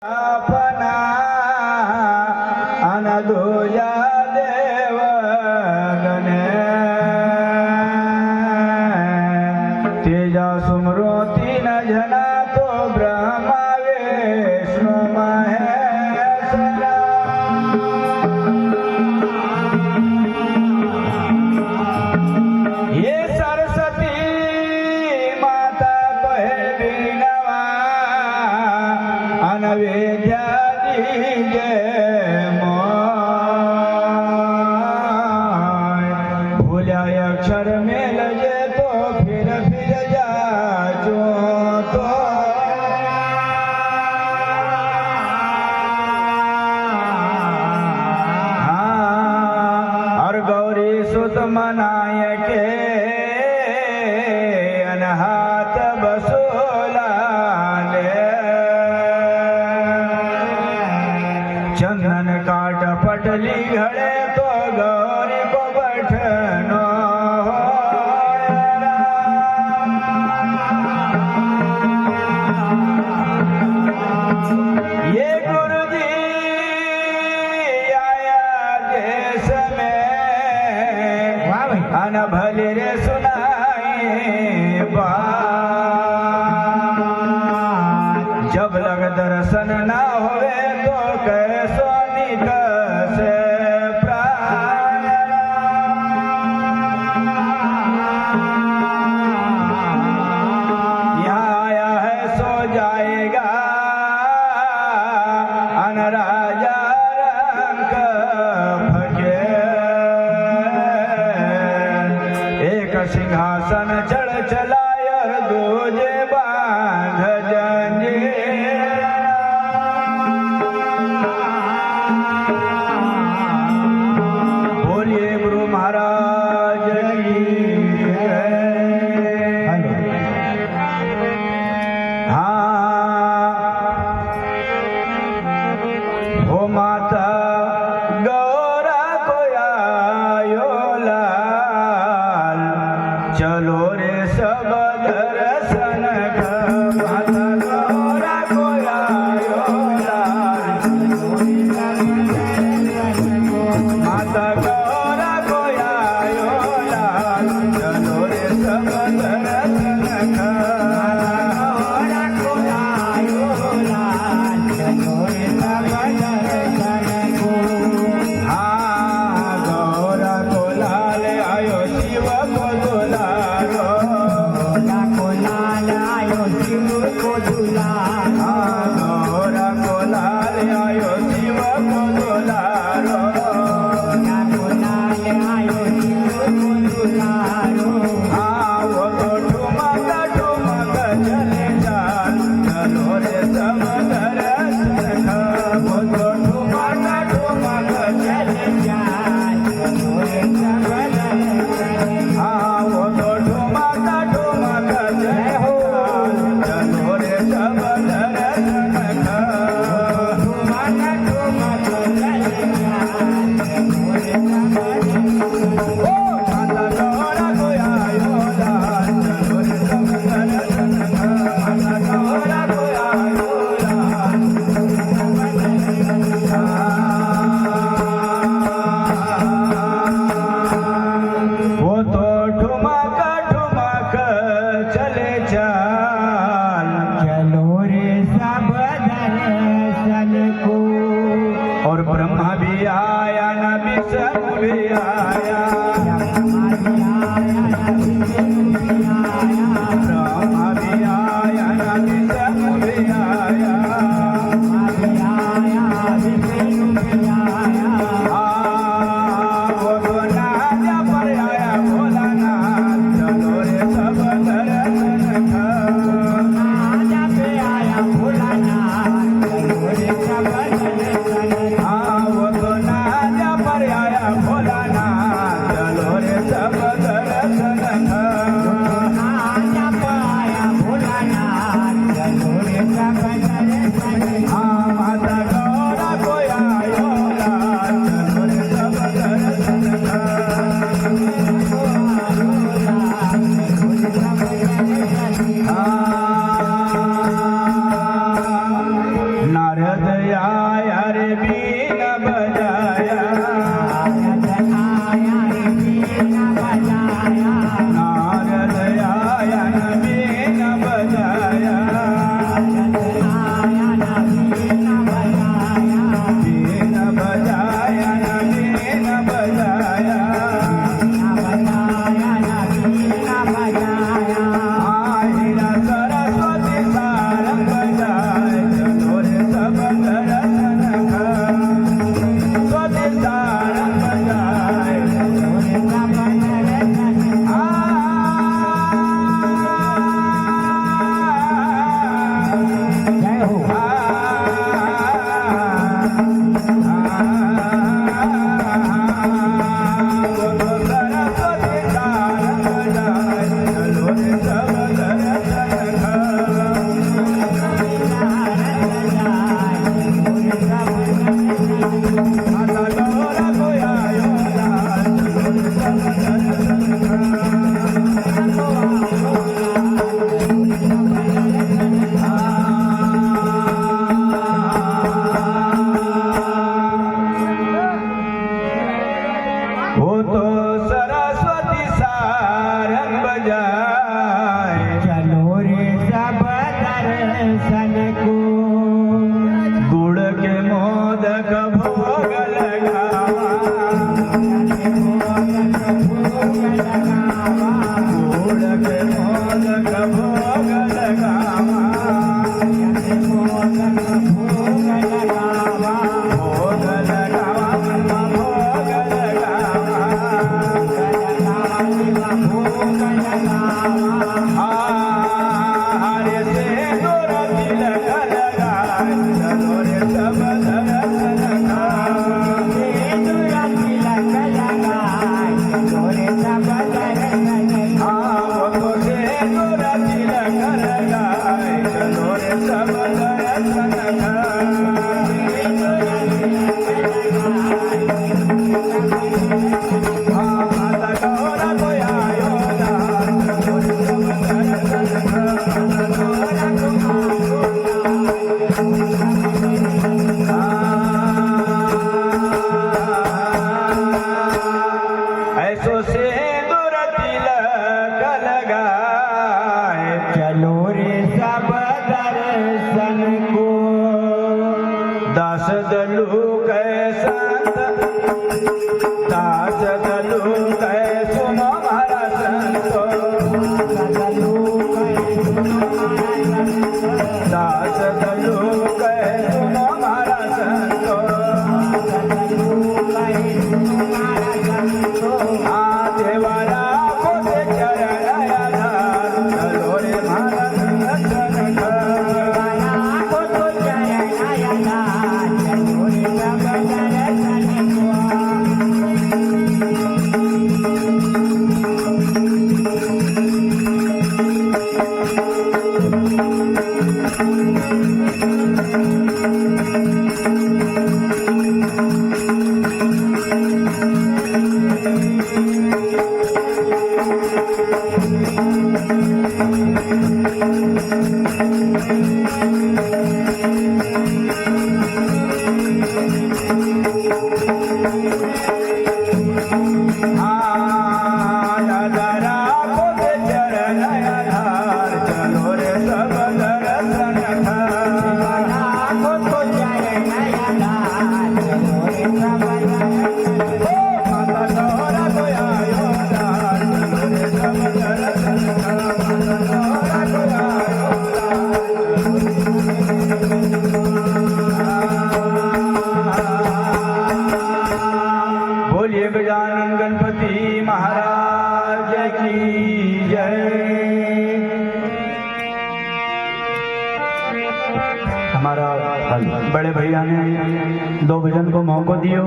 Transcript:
अपना अनदुया देव गणे तेजा सुमरो तीन जना तो ब्रह्मा विष्णु महेश्वरा ये सरस्वती माता कहे बीनवा अनवेद्या दीजे भूल्या अक्षर में लजे तो फिर जाचो तो और गौरी सुत मनाय के अनहात बसोला चंदन काट पटली घड़े तो गौरी को बैठनो ये गुरुजी आया देश में अन भले रे सुनाई बात जब लग दर्शन ना होवे तो कैसो निकसे प्राण यहाँ आया है सो जाएगा अन राजा रंग फके एक सिंहासन चढ़ चलायर दूजे बांध जंजीर बोलिए गुरु महाराज की जय। हो माता गौरा को आयो लाल चलो रे सब दर्शन कर माता गौरा को आयो लाल माता गौरा को आयो लाल चलो रे सब दर्शन कर और ब्रह्मा भी आया न विष्णु भी आया ब्रह्मा भी आया न विष्णु भी आया वो नाजा पर आया भोलानाथ चलो रे सब दर्शन कर नाजा पे आया भोलानाथ चलो रे सब दर्शन वो तो नाजा पर आया भोलानाथ चलो रे सब नारद आया रे बीन बजाया नारद आया न बीन बजाया बीन बजाया न बीन बजाया आहिरा सरस्वती सारंग बजाए चलो रे सब दर्शन सरस्वती सारंग बजाए जय हो सरस्वती सारंग बजाए चलो रे सब माता गौरा को आयो वो तो सरस्वती सारंग बजाए चलो रे सब दर्शन को गुड़ के मोदक भोग लगावा गुड़ के मोदक भोग लगावा भोग लगावा भोग लगावा हरे से दूर तिलक लगाए चलो रे सब दर्शन वो तो से दूर तिलक लगाए चलो रे सब दर्शन माता गौरा को आयो चलो रे सब ऐसो से दूर तिलक लगाए चलो रे सब दर्शन को दास दलु कै संत दास दलु कै सुनो हमारा संतो दास दलु कै सुनो हमारा संतो देवाला को से चरण आधार चलो रे भारत दर्शन बोलिए गजानन गणपति महाराज की जय। हमारा बड़े भैया ने 2 भजन को मौका दियो।